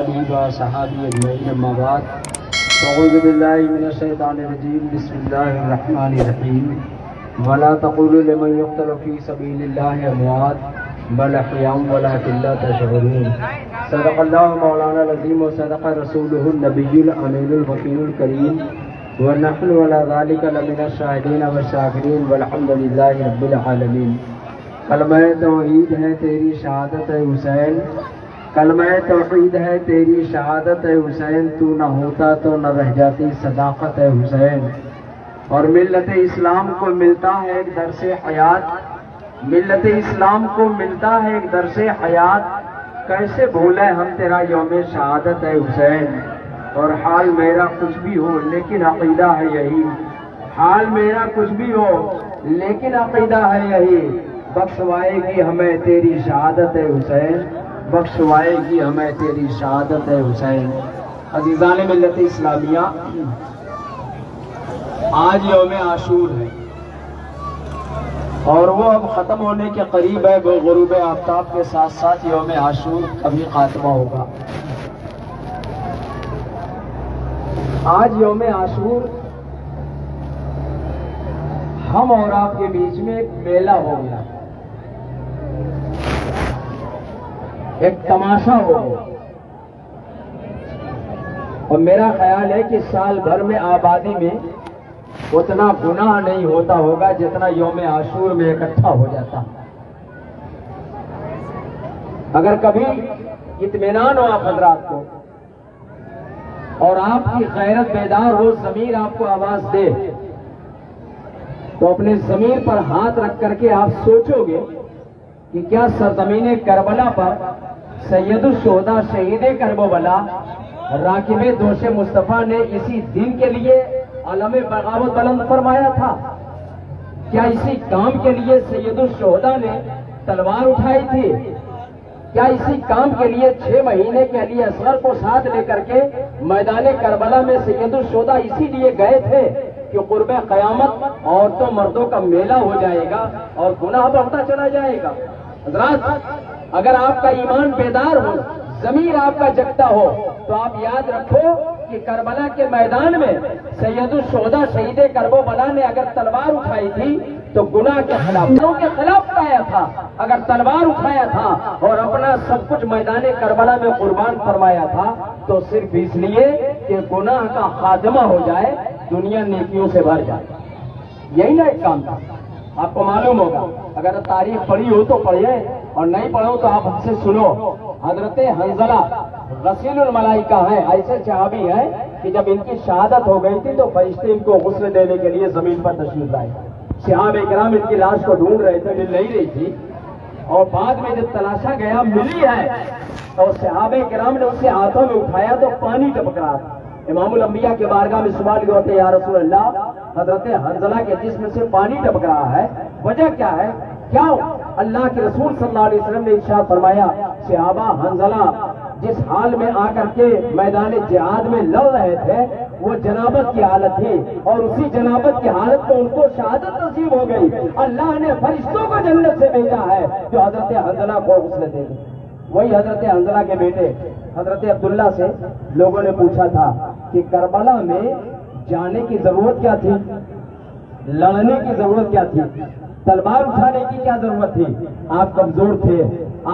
آلہ و صحابہ اجمعین اما بعد اعوذ باللہ من الشیطان الرجیم بسم اللہ الرحمن الرحیم ولا تقولوا لمن يقتل في سبيل الله اموات بل احیاء ولکن لا تشعرون صدق اللہ مولانا العظیم وصدق رسولہ النبی الامین الوکیل الکریم ونحن ولا ذلك لمن الشاہدین والشاکرین والحمد للہ رب العالمین۔ کلمہ توحید ہے تیری شہادت ہے حسین، کلمہ توحید ہے تیری شہادت ہے حسین، تو نہ ہوتا تو نہ رہ جاتی صداقت ہے حسین۔ اور ملت اسلام کو ملتا ہے ایک درس حیات، ملت اسلام کو ملتا ہے ایک درس حیات، کیسے بھولے ہم تیرا یوم شہادت ہے حسین۔ اور حال میرا کچھ بھی ہو لیکن عقیدہ ہے یہی، حال میرا کچھ بھی ہو لیکن عقیدہ ہے یہی، بخشوائے گی ہمیں تیری شہادت ہے حسین، بخشوائے گی ہمیں تیری شہادت ہے حسین۔ عزیزان ملت اسلامیہ، آج یوم عاشور ہے اور وہ اب ختم ہونے کے قریب ہے، وہ غروب آفتاب کے ساتھ ساتھ یوم عاشور کبھی خاتمہ ہوگا۔ آج یوم عاشور ہم اور آپ کے بیچ میں ایک میلہ ہو گیا، ایک تماشا ہو گیا، اور میرا خیال ہے کہ سال بھر میں آبادی میں اتنا گناہ نہیں ہوتا ہوگا جتنا یوم عاشور میں اکٹھا ہو جاتا۔ اگر کبھی اطمینان ہو آپ حضرات کو اور آپ کی غیرت بیدار ہو، ضمیر آپ کو آواز دے، تو اپنے ضمیر پر ہاتھ رکھ کر کے آپ سوچو گے کہ کیا سرزمین کربلا پر سید الشہداء شہید کربلا راکب دوش مصطفیٰ نے اسی دن کے لیے علم بغاوت بلند فرمایا تھا؟ کیا اسی کام کے لیے سید الشہداء نے تلوار اٹھائی تھی؟ کیا اسی کام کے لیے 6 مہینے کے علی اصغر کو ساتھ لے کر کے میدان کربلا میں سید الشہداء اسی لیے گئے تھے کہ قرب قیامت عورتوں مردوں کا میلہ ہو جائے گا اور گناہ بڑھتا چلا جائے گا؟ حضرات، اگر آپ کا ایمان بیدار ہو، ضمیر آپ کا جگتا ہو، تو آپ یاد رکھو کہ کربلا کے میدان میں سید الشہداء شہید کربلا نے اگر تلوار اٹھائی تھی تو گناہ کے خلاف اٹھایا تھا، اگر تلوار اٹھایا تھا اور اپنا سب کچھ میدان کربلا میں قربان فرمایا تھا تو صرف اس لیے کہ گناہ کا خاتمہ ہو جائے، دنیا نیکیوں سے بھر جائے۔ یہی نا ایک کام تھا۔ آپ کو معلوم ہوگا، اگر تاریخ پڑھی ہو تو پڑھیے اور نہیں پڑھو تو آپ ہم سے سنو۔ حضرت حنظلہ غسیل الملائکہ ہیں، ایسے صحابی ہیں کہ جب ان کی شہادت ہو گئی تھی تو فرشتے ان کو غسل دینے کے لیے زمین پر تشریف لائے۔ صحابہ کرام ان کی لاش کو ڈھونڈ رہے تھے، مل نہیں رہی تھی، اور بعد میں جب تلاشا گیا ملی ہے تو صحابہ کرام نے اسے ہاتھوں میں اٹھایا تو پانی ٹپک رہا تھا۔ امام الانبیاء کے بارگاہ میں سوال کرتے، یا رسول اللہ، حضرت حنظلہ کے جسم سے پانی ٹپک رہا ہے، وجہ کیا ہے؟ کیا اللہ کے رسول صلی اللہ علیہ وسلم نے ارشاد فرمایا، صحابہ حنظلہ جس حال میں آ کر کے میدان جہاد میں لڑ رہے تھے وہ جنابت کی حالت تھی، اور اسی جنابت کی حالت میں ان کو شہادت نصیب ہو گئی۔ اللہ نے فرشتوں کو جنت سے بھیجا ہے جو حضرت حنظلہ کو غسل دے دے۔ وہی حضرت حنظلہ کے بیٹے حضرت عبداللہ سے لوگوں نے پوچھا تھا کہ کربلا میں جانے کی ضرورت کیا تھی، لڑنے کی ضرورت کیا تھی، تلوار اٹھانے کی کیا ضرورت تھی؟ آپ کمزور تھے،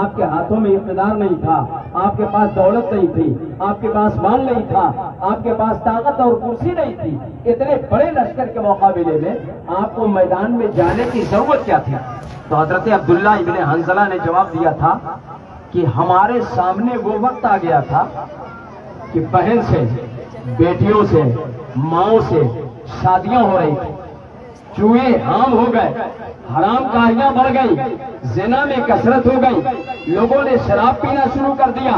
آپ کے ہاتھوں میں اقتدار نہیں تھا، آپ کے پاس دولت نہیں تھی، آپ کے پاس مال نہیں تھا، آپ کے پاس طاقت اور کرسی نہیں تھی، اتنے بڑے لشکر کے مقابلے میں آپ کو میدان میں جانے کی ضرورت کیا تھی؟ تو حضرت عبداللہ ابن حنظلہ نے جواب دیا تھا کہ ہمارے سامنے وہ وقت آ گیا تھا کہ بہن سے، بیٹیوں سے، ماؤں سے شادیاں ہو رہی تھی، چوہے عام ہو گئے، حرام کاریاں بڑھ گئی، زنا میں کثرت ہو گئی، لوگوں نے شراب پینا شروع کر دیا۔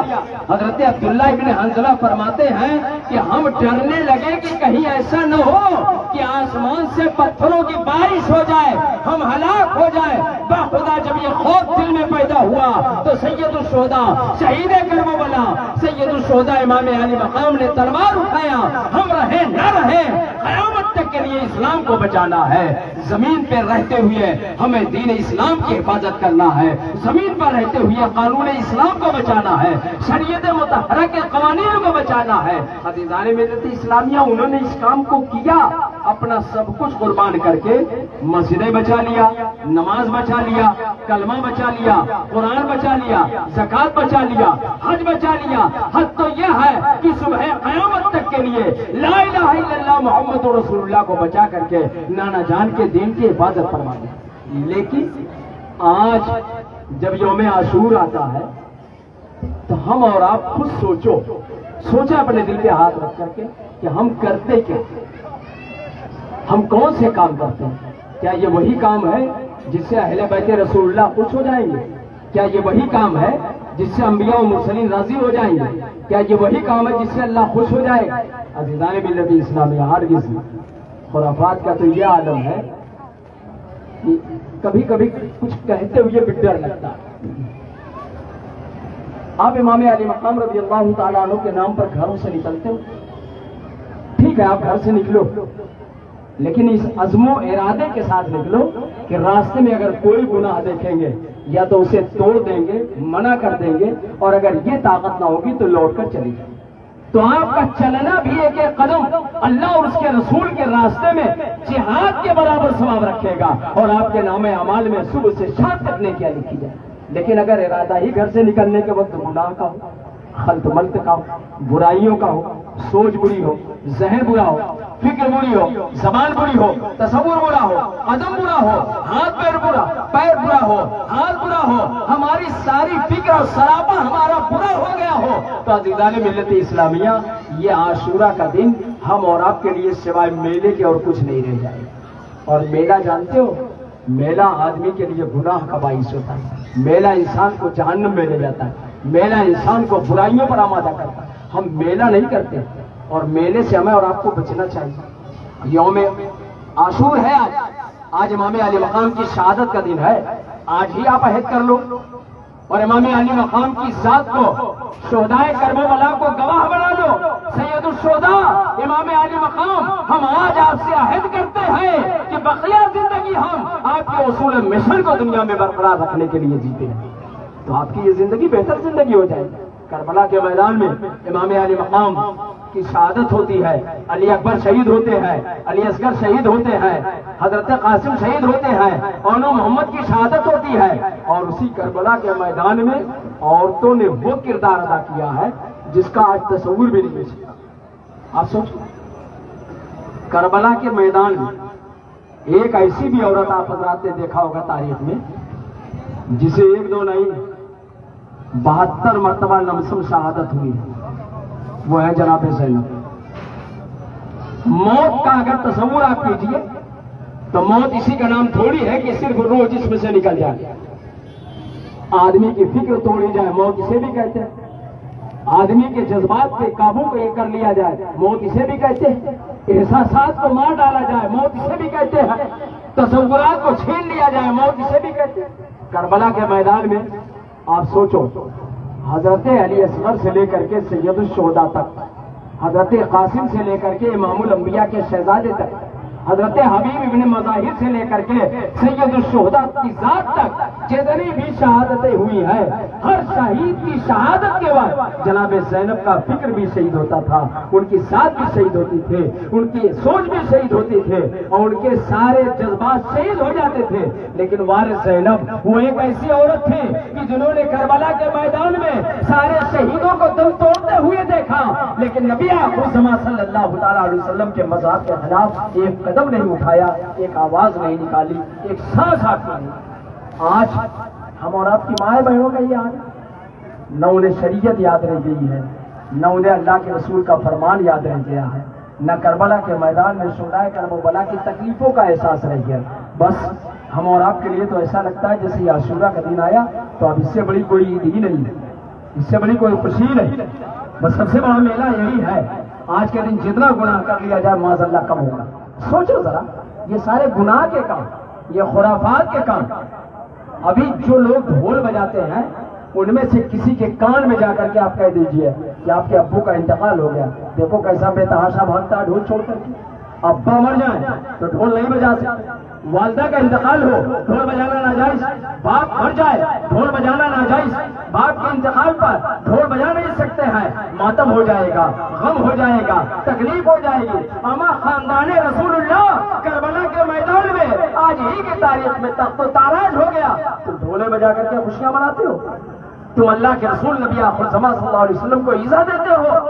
حضرت عبداللہ ابن حنظلہ فرماتے ہیں کہ ہم ڈرنے لگے کہ کہیں ایسا نہ ہو کہ آسمان سے پتھروں کی بارش ہو جائے، ہم ہلاک ہو جائے۔ باخدا جب یہ خوف دل میں پیدا ہوا تو سید الشہداء شہید کربلا سید الشہداء امام علی مقام نے تلوار اٹھایا، ہم رہے نہ رہے قیامت قیامت تک کے لیے اسلام کو بچانا ہے. زمین پہ رہتے ہوئے ہمیں دین اسلام کی حفاظت کرنا ہے. زمین پر رہتے ہوئے قانون اسلام کو بچانا ہے. شریعت مطہرہ کے قوانین کو بچانا ہے. عزیزان ملت اسلامیہ انہوں نے اس کام کو کیا. اپنا سب کچھ قربان کر کے مسجدیں بچا لیا, نماز بچا لیا, کلمہ بچا لیا, قرآن بچا لیا, زکوٰۃ بچا لیا, حج بچا لیا. حج تو یہ ہے کہ صبح قیامت تک کے لیے لا الہ الا اللہ محمد رسول اللہ کو بچا کر کے نانا جان کے دین کی حفاظت فرما دی. لیکن آج جب یوم عاشور آتا ہے تو ہم اور آپ خود سوچا اپنے دل پہ ہاتھ رکھ کر کے کہ ہم کرتے کیا, ہم کون سے کام کرتے ہیں. کیا یہ وہی کام ہے جس سے اہل بیت رسول اللہ خوش ہو جائیں گے؟ کیا یہ وہی کام ہے جس سے انبیاء و مرسلین راضی ہو جائیں گے؟ کیا یہ وہی کام ہے جس سے اللہ خوش ہو جائے گا؟ عزیزان ملت اسلامیہ ہرگز نہیں. خرافات کا تو یہ عالم ہے کہ کبھی کبھی کچھ کہتے ہوئے بھی ڈر لگتا ہے. آپ امام علی مقام رضی اللہ تعالیٰ عنہ کے نام پر گھروں سے نکلتے ہو, ٹھیک ہے آپ گھر سے نکلو, لیکن اس عزم و ارادے کے ساتھ نکلو کہ راستے میں اگر کوئی گناہ دیکھیں گے یا تو اسے توڑ دیں گے, منع کر دیں گے, اور اگر یہ طاقت نہ ہوگی تو لوٹ کر چلی جائیں. تو آپ کا چلنا بھی ایک ایک قدم اللہ اور اس کے رسول کے راستے میں جہاد کے برابر ثواب رکھے گا, اور آپ کے نام اعمال میں صبح سے شام تک نیکیاں لکھی جائے. لیکن اگر ارادہ ہی گھر سے نکلنے کے وقت گناہ کا ہو, خلط ملط کا ہو, برائیوں کا ہو, سوچ بری ہو, ذہن برا ہو, فکر بری ہو, زبان بری ہو, تصور برا ہو, قدم برا ہو, ہاتھ پیر برا ہو, ہاتھ برا ہو, ہماری ساری فکر اور سراپا ہمارا برا ہو گیا ہو, تو عزیزان ملت اسلامیہ یہ عاشورہ کا دن ہم اور آپ کے لیے سوائے میلے کے اور کچھ نہیں رہ جائے. اور میلہ جانتے ہو, میلہ آدمی کے لیے گناہ کا باعث ہوتا ہے. میلہ انسان کو جہنم میں لے جاتا ہے. میلہ انسان کو برائیوں پر آمادہ کرتا ہے. ہم میلہ نہیں کرتے, اور میلے سے ہمیں اور آپ کو بچنا چاہیے. یوم عاشور ہے آج امام علی مقام کی شہادت کا دن ہے. آج ہی آپ عہد کر لو اور امام علی مقام کی ذات کو, شہدائے کرب و بلا کو گواہ بنا لو. سید الشہداء امام علی مقام, ہم آج آپ سے عہد کرتے ہیں کہ بقیہ زندگی ہم آپ کے اصول مشن کو دنیا میں برقرار رکھنے کے لیے جیتے ہیں, تو آپ کی یہ زندگی بہتر زندگی ہو جائے. کربلا کے میدان میں امام علی مقام کی شہادت ہوتی ہے, علی اکبر شہید ہوتے ہیں, علی اصغر شہید ہوتے ہیں, حضرت قاسم شہید ہوتے ہیں, اونو محمد کی شہادت ہوتی ہے. اور اسی کربلا کے میدان میں عورتوں نے وہ کردار ادا کیا ہے جس کا آج تصور بھی نہیں کر سکتا. آپ سوچو, کربلا کے میدان میں ایک ایسی بھی عورت آپ حضرات نے دیکھا ہوگا تاریخ میں جسے ایک دو نہیں 72 مرتبہ لمسم شہادت ہوئی, وہ ہے جناب زینب. موت کا اگر تصور آپ کیجئے تو موت اسی کا نام تھوڑی ہے کہ صرف روح جسم سے نکل جائے. آدمی کی فکر توڑی جائے, موت اسے بھی کہتے ہیں. آدمی کے جذبات پہ قابو کر لیا جائے, موت اسے بھی کہتے ہیں. احساسات کو مار ڈالا جائے, موت اسے بھی کہتے ہیں. تصورات کو چھین لیا جائے, موت اسے بھی کہتے ہیں. کربلا کے میدان میں آپ سوچو, حضرت علی اصغر سے لے کر کے سید الشہداء تک, حضرت قاسم سے لے کر کے امام الانبیاء کے شہزادے تک, حضرت حبیب ابن مظاہر سے لے کر کے سید الشہداء کی ذات تک جتنی بھی شہادتیں ہوئی ہیں, ہر شہید کی شہادت کے بعد جناب زینب کا فکر بھی شہید ہوتا تھا, ان کی ذات بھی شہید ہوتی تھی, ان کی سوچ بھی شہید ہوتی تھی, اور ان کے سارے جذبات شہید ہو جاتے تھے. لیکن وارث زینب وہ ایک ایسی عورت تھی کہ جنہوں نے کربلا کے میدان میں سارے شہیدوں کو دم توڑتے ہوئے دیکھا, لیکن نبی آخر زمان صلی اللہ تعالیٰ علیہ وسلم کے مذہب کے خلاف ایک قدم نہیں اٹھایا, ایک آواز نہیں نکالی, ایک سانس ہاتھ نہیں. آج ہم اور آپ کی مائیں بہنوں کا یہ حال ہے, نہ انہیں شریعت یاد رہ گئی ہے, نہ انہیں اللہ کے رسول کا فرمان یاد رہ گیا ہے, نہ کربلا کے میدان میں شہدائے کرب و بلا کی تکلیفوں کا احساس رہ گیا. بس ہم اور آپ کے لیے تو ایسا لگتا ہے جیسے عاشورہ کا دن آیا تو اب اس سے بڑی کوئی عید ہی نہیں ہے, اس سے بڑی کوئی خوشی نہیں. بس سب سے بڑا میلہ یہی ہے, آج کے دن جتنا گناہ کر لیا جائے معاذ اللہ کم ہوگا. سوچو ذرا, یہ سارے گناہ کے کام, یہ خرافات کے کام, ابھی جو لوگ ڈھول بجاتے ہیں ان میں سے کسی کے کان میں جا کر کے آپ کہہ دیجئے کہ آپ کے ابو کا انتقال ہو گیا, دیکھو کیسا بے تحاشا بھاگتا ڈھول چھوڑ کر کے. ابا مر جائیں تو ڈھول نہیں بجا سکتے، والدہ کا انتقال ہو ڈھول بجانا ناجائز، باپ مر جائے ڈھول بجانا ناجائز، باپ کے انتقال پر ڈھول بجا نہیں سکتے ہیں، ماتم ہو جائے گا، غم ہو جائے گا، تکلیف ہو جائے گی۔ اما خاندان رسول اللہ کربلا کے میدان میں آج ہی کی تاریخ میں تخت و تاراج ہو گیا، تم ڈھولے بجا کر کے خوشیاں مناتے ہو، تم اللہ کے رسول نبی آخر الزمان صلی اللہ علیہ وسلم کو ایذا دیتے ہو،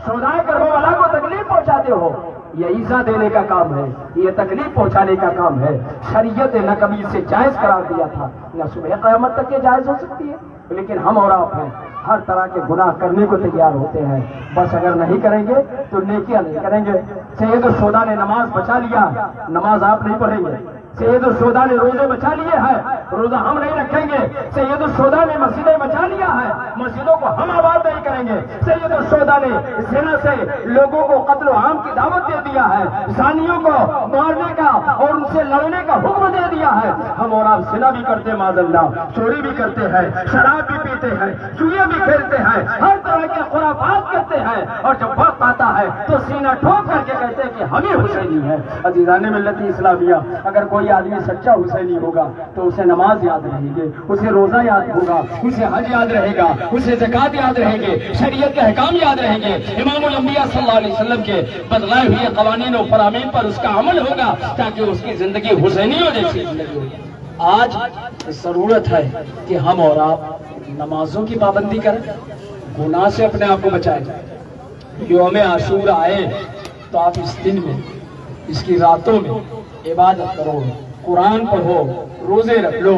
شہدائے کربلا کو تکلیف پہنچاتے ہو۔ یہ ایذا دینے کا کام ہے، یہ تکلیف پہنچانے کا کام ہے۔ شریعت نے کبھی اسے جائز قرار دیا تھا، نہ صبح قیامت تک یہ جائز ہو سکتی ہے، لیکن ہم اور آپ ہیں ہر طرح کے گناہ کرنے کو تیار ہوتے ہیں، بس اگر نہیں کریں گے تو نیکیاں نہیں کریں گے۔ سید الشہداء نے نماز بچا لیا، نماز آپ نہیں پڑھیں گے۔ سید الشہداء نے روزے بچا لیے ہیں، روزہ ہم نہیں رکھیں گے۔ سید الشہداء نے مسجدیں بچا لیا ہے، مسجدوں کو ہم آباد نہیں کریں گے۔ سید الشہداء نے زنا سے لوگوں کو قتل و عام کی دعوت دے دیا ہے، زانیوں کو مارنے کا اور ان سے لڑنے کا حکم دے دیا ہے۔ ہم اور آپ زنا بھی کرتے معاذ اللہ، چوری بھی کرتے ہیں، شراب بھی پیتے ہیں، جوئے بھی کھیلتے ہیں، ہر طرح کے خرافات کرتے ہیں، اور جب وقت آتا ہے تو سینہ ٹھوک کر کے کہتے ہیں کہ ہمیں حسینی ہے۔ عزیزان ملت اسلامیہ، اگر کوئی آدمی سچا حسینی ہوگا تو اسے نماز یاد رہے گی، اسے روزہ یاد ہوگا، اسے حج یاد رہے گا، اسے زکوٰۃ یاد رہے گی، شریعت کے احکام یاد رہیں گے، امام الانبیاء صلی اللہ علیہ وسلم کے بتلائے ہوئے قوانین و فرامین پر اس کا عمل ہوگا، تاکہ اس کی زندگی حسینیوں جیسی زندگی ہو۔ آج ضرورت ہے کہ ہم اور آپ نمازوں کی پابندی کریں، گناہ سے اپنے آپ کو بچائیں۔ یوم عاشورہ آئے تو آپ اس دن میں، اس کی راتوں میں عبادت کرو، قرآن پڑھو، روزے رکھ لو،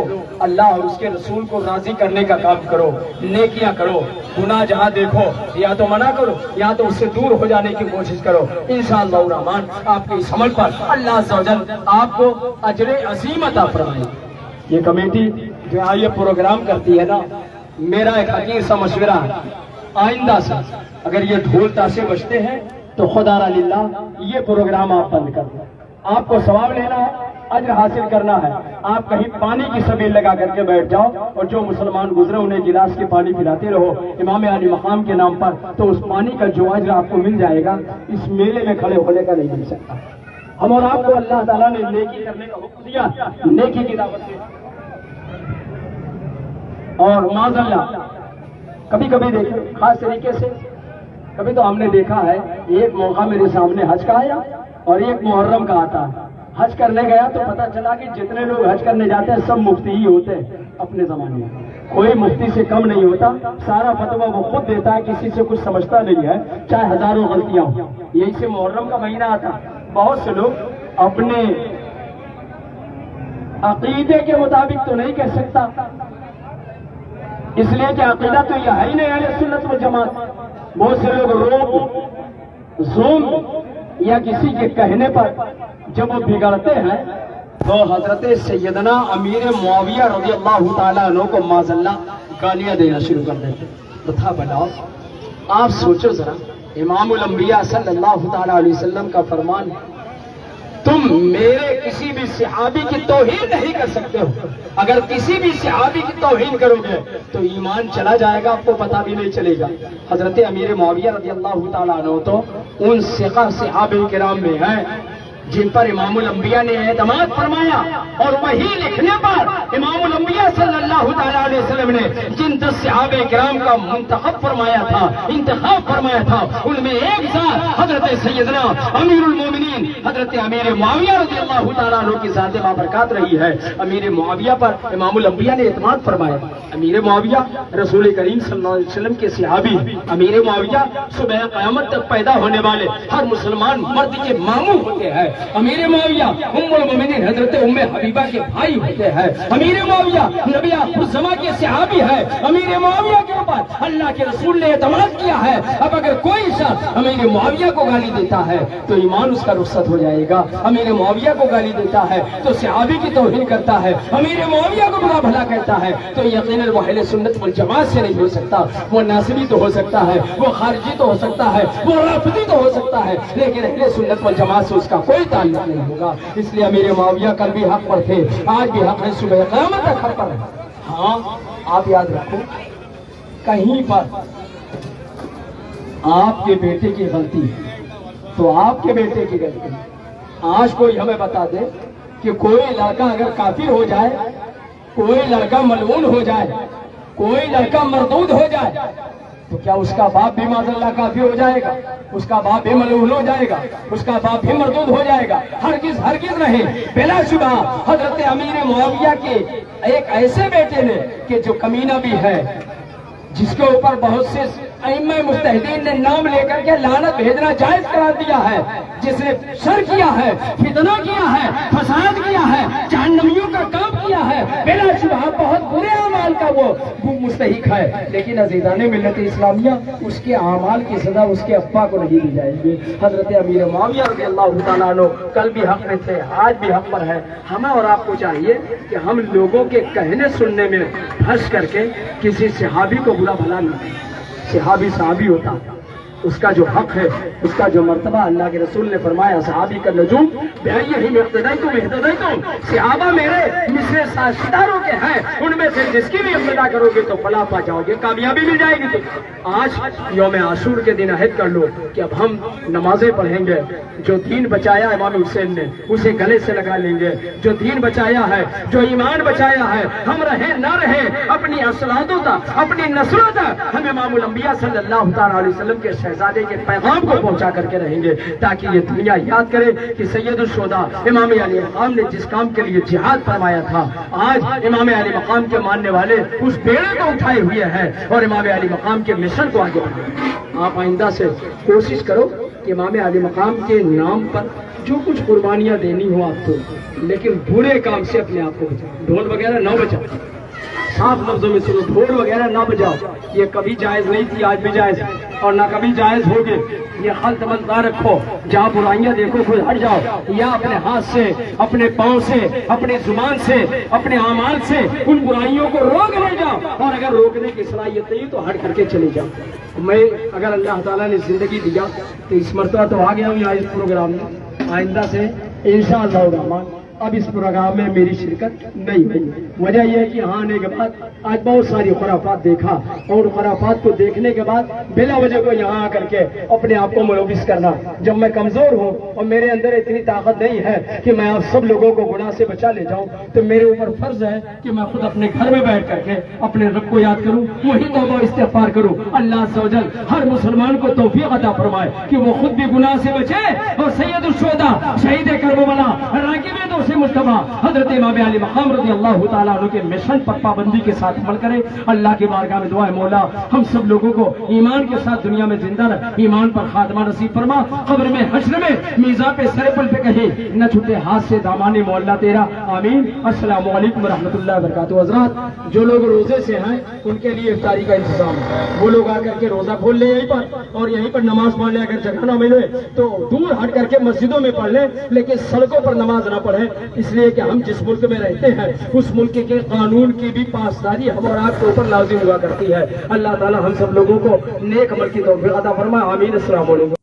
اللہ اور اس کے رسول کو راضی کرنے کا کام کرو، نیکیاں کرو، گناہ جہاں دیکھو یا تو منع کرو یا تو اس سے دور ہو جانے کی کوشش کرو۔ انشاءاللہ الرحمن آپ کے اس عمل پر اللہ عز و جل آپ کو اجر عظیم عطا فرمائے۔ یہ کمیٹی جو یہ پروگرام کرتی ہے نا، میرا ایک حقیر سا مشورہ ہے، آئندہ سے اگر یہ ڈھول تاشے بجتے ہیں تو خدا را للہ یہ پروگرام آپ بند کر دیں۔ آپ کو ثواب لینا ہے، اجر حاصل کرنا ہے، آپ کہیں پانی کی سبیل لگا کر کے بیٹھ جاؤ اور جو مسلمان گزرے انہیں گلاس کے پانی پلاتے رہو امام علی مقام کے نام پر، تو اس پانی کا جو اجر آپ کو مل جائے گا اس میلے میں کھڑے ہونے کا نہیں مل سکتا۔ ہم اور آپ کو اللہ تعالیٰ نے نیکی کرنے کا حکم دیا، نیکی کی دعوت دے، اور معاذ اللہ کبھی کبھی دیکھیں خاص طریقے سے، کبھی تو ہم نے دیکھا ہے ایک موقع میرے سامنے حج کا آیا اور ایک محرم کا آتا ہے۔ حج کرنے گیا تو پتا چلا کہ جتنے لوگ حج کرنے جاتے ہیں سب مفتی ہی ہوتے ہیں اپنے زمانے میں، کوئی مفتی سے کم نہیں ہوتا، سارا فتویٰ وہ خود دیتا ہے، کسی سے کچھ سمجھتا نہیں ہے، چاہے ہزاروں غلطیاں ہوں۔ یہی سے محرم کا مہینہ آتا، بہت سے لوگ اپنے عقیدے کے مطابق تو نہیں کہہ سکتا، اس لیے کہ عقیدہ تو یہ ہے ہی نہیں اہل سنت والجماعت۔ بہت سے لوگ روب زوم یا کسی کے کہنے پر جب وہ بگڑتے ہیں تو حضرت سیدنا امیر معاویہ رضی اللہ تعالیٰ عنہ کو معاذ اللہ گالیاں دینا شروع کر دیتے۔ تو تھا بتاؤ، آپ سوچو ذرا، امام الانبیاء صلی اللہ تعالیٰ علیہ وسلم کا فرمان، تم میرے کسی بھی صحابی کی توہین نہیں کر سکتے ہو، اگر کسی بھی صحابی کی توہین کرو گے تو ایمان چلا جائے گا، آپ کو پتہ بھی نہیں چلے گا۔ حضرت امیر معاویہ رضی اللہ تعالیٰ عنہ تو ان ثقہ صحابہ کرام میں ہیں جن پر امام الانبیاء نے اعتماد فرمایا، اور وہی لکھنے پر امام الانبیاء صلی اللہ تعالیٰ علیہ وسلم نے جن 10 صحابہ کرام کا منتخب فرمایا تھا، انتخاب فرمایا تھا، ان میں ایک ذات حضرت سیدنا امیر المومنین حضرت امیر معاویہ رضی اللہ تعالیٰ عنہ کی ذات بابرکات رہی ہے۔ امیر معاویہ پر امام الانبیاء نے اعتماد فرمایا۔ امیر معاویہ رسول کریم صلی اللہ علیہ وسلم کے صحابی، امیر معاویہ صبح قیامت تک پیدا ہونے والے ہر مسلمان مرد کے ماموں ہوتے ہیں۔ امیر معاویہ ام المومنین حضرت ام حبیبہ کے بھائی ہوتے ہیں۔ امیر معاویہ نبی آخر الزمان کے صحابی ہے۔ امیر معاویہ کے اوپر اللہ کے رسول نے اعتماد کیا ہے۔ اب اگر کوئی شخص امیر معاویہ کو گالی دیتا ہے تو ایمان اس کا رخصت ہو جائے گا، امیر معاویہ کو گالی دیتا ہے تو صحابی کی توہین کرتا ہے، امیر معاویہ کو برا بھلا کہتا ہے تو یقیناً وہ اہل سنت والجماعت سے نہیں ہو سکتا، وہ ناصبی تو ہو سکتا ہے، وہ خارجی تو ہو سکتا ہے، وہ رافضی تو ہو سکتا ہے، لیکن اہل سنت والجماعت سے اس کا کوئی تعلق نہیں ہوگا۔ اس لیے امیر معاویہ کل بھی حق پر تھے، آج بھی حق ہے، صبح قیامت تک حق پر ہے۔ ہاں آپ یاد رکھو، کہیں پر آپ کے بیٹے کی غلطی تو آپ کے بیٹے کی غلطی، آج کوئی ہمیں بتا دے کہ کوئی لڑکا اگر کافر ہو جائے، کوئی لڑکا ملعون ہو جائے، کوئی لڑکا مردود ہو جائے، تو کیا اس کا باپ بھی معاذ اللہ کافر ہو جائے گا؟ اس کا باپ بھی ملعون ہو جائے گا؟ اس کا باپ بھی مردود ہو جائے گا؟ ہرگز ہرگز نہیں۔ بلا شبہ حضرت امیر معاویہ کے ایک ایسے بیٹے نے کہ جو کمینہ بھی ہے، جس کے اوپر بہت سے ائمہ مجتہدین نے نام لے کر کے لعنت بھیجنا جائز قرار دیا ہے، جس نے شر کیا ہے، فتنہ کیا ہے، فساد کیا ہے، جہنمیوں کا کام کیا ہے، بلا شبہ بہت برے اعمال کا وہ مستحق ہے، لیکن عزیزان ملت اسلامیہ اس کے اعمال کی سزا اس کے ابا کو نہیں دی جائے گی۔ حضرت امیر معاویہ رضی اللہ تعالیٰ عنہ کل بھی حق میں تھے، آج بھی حق پر ہے۔ ہمیں اور آپ کو چاہیے کہ ہم لوگوں کے کہنے سننے میں پھنس کر کے کسی صحابی کو برا بھلا نہ کریں۔ صحابی ہوتا ہے، اس کا جو حق ہے، اس کا جو مرتبہ، اللہ کے رسول نے فرمایا صحابی کا نجوم بِأَيِّهِمْ اقْتَدَيْتُمْ، صحابہ میرے مثل ستاروں کے ہیں، ان میں سے جس کی بھی اقتدا کرو گے تو فلاح پا جاؤ گے، کامیابی مل جائے گی۔ تو آج یوم عاشور کے دن عہد کر لو کہ اب ہم نمازیں پڑھیں گے، جو دین بچایا امام حسین نے اسے گلے سے لگا لیں گے، جو دین بچایا ہے، جو ایمان بچایا ہے، ہم رہیں نہ رہیں اپنی اصلادوں تک، اپنی نسلوں تک ہم امام الانبیاء صلی اللہ تعالیٰ علیہ وسلم کے شہزادے کے پیغام کو پہنچا کر کے رہیں گے، تاکہ یہ دنیا یاد کرے کہ سید الشہداء امام علی مقام نے جس کام کے لیے جہاد فرمایا تھا، آج امام علی مقام کے ماننے والے اس بیڑے کو اٹھائے ہوئے ہیں اور امام علی مقام کے مشن کو آگے بڑھائیں۔ آپ آئندہ سے کوشش کرو کہ امام علی مقام کے نام پر جو کچھ قربانیاں دینی ہو آپ کو، لیکن برے کام سے اپنے آپ کو بچاؤ، ڈھول وغیرہ نہ بجاؤ، صاف لفظوں میں سنو، ڈھول وغیرہ نہ بجاؤ، یہ کبھی جائز نہیں تھی، آج بھی جائز ہے اور نہ کبھی جائز ہوگی۔ یہ خلط ملط نہ رکھو، جہاں برائیاں دیکھو خود ہٹ جاؤ، یا اپنے ہاتھ سے، اپنے پاؤں سے، اپنی زبان سے، اپنے اعمال سے ان برائیوں کو روک لے جاؤ، اور اگر روکنے کی صلاحیت نہیں تو ہٹ کر کے چلے جاؤ۔ میں اگر اللہ تعالیٰ نے زندگی دیا تو اس مرتبہ تو آ گیا ہوں یہاں اس پروگرام میں، آئندہ سے انشاءاللہ الرحمن اب اس پروگرام میں میری شرکت نہیں ہوئی۔ وجہ یہ ہے کہ یہاں آنے کے بعد آج بہت ساری خرافات دیکھا، اور خرافات کو دیکھنے کے بعد بلا وجہ کو یہاں آ کر کے اپنے آپ کو ملوث کرنا، جب میں کمزور ہوں اور میرے اندر اتنی طاقت نہیں ہے کہ میں آپ سب لوگوں کو گناہ سے بچا لے جاؤں، تو میرے اوپر فرض ہے کہ میں خود اپنے گھر میں بیٹھ کر کے اپنے رب کو یاد کروں، وہی توبہ استغفار کروں۔ اللہ عز و جل ہر مسلمان کو توفیق عطا فرمائے کہ وہ خود بھی گناہ سے بچے اور سید الشہداء شہید کربلا راکب دوست مصطفیٰ حضرت امام علی مقام رضی اللہ تعالیٰ عنہ کے مشن پر پابندی کے ساتھ عمل کرے۔ اللہ کی بارگاہ میں دعا ہے مولا ہم سب لوگوں کو ایمان کے ساتھ دنیا میں زندہ رہ، ایمان پر خاتمہ نصیب فرما، قبر میں حشر میں میزان پہ سر پل پہ کہیں نہ چھوٹے ہاتھ سے دامان مولا تیرا، آمین۔ السلام علیکم ورحمۃ اللہ وبرکاتہ۔ حضرات جو لوگ روزے سے ہیں ان کے لیے افطاری کا انتظام ہے، وہ لوگ آ کر کے روزہ کھول لیں یہیں پر، اور یہیں پر نماز پڑھ لیں، اگر جگہ نہ ملے تو دور ہٹ کر کے مسجدوں میں پڑھ لیں، لیکن سڑکوں پر نماز نہ پڑھیں، اس لیے کہ ہم جس ملک میں رہتے ہیں اس ملک کے قانون کی بھی پاسداری ہم اور آپ کے اوپر لازم ہوا کرتی ہے۔ اللہ تعالی ہم سب لوگوں کو نیک عمل کی توفیق عطا فرمائے، آمین۔ السلام علیکم۔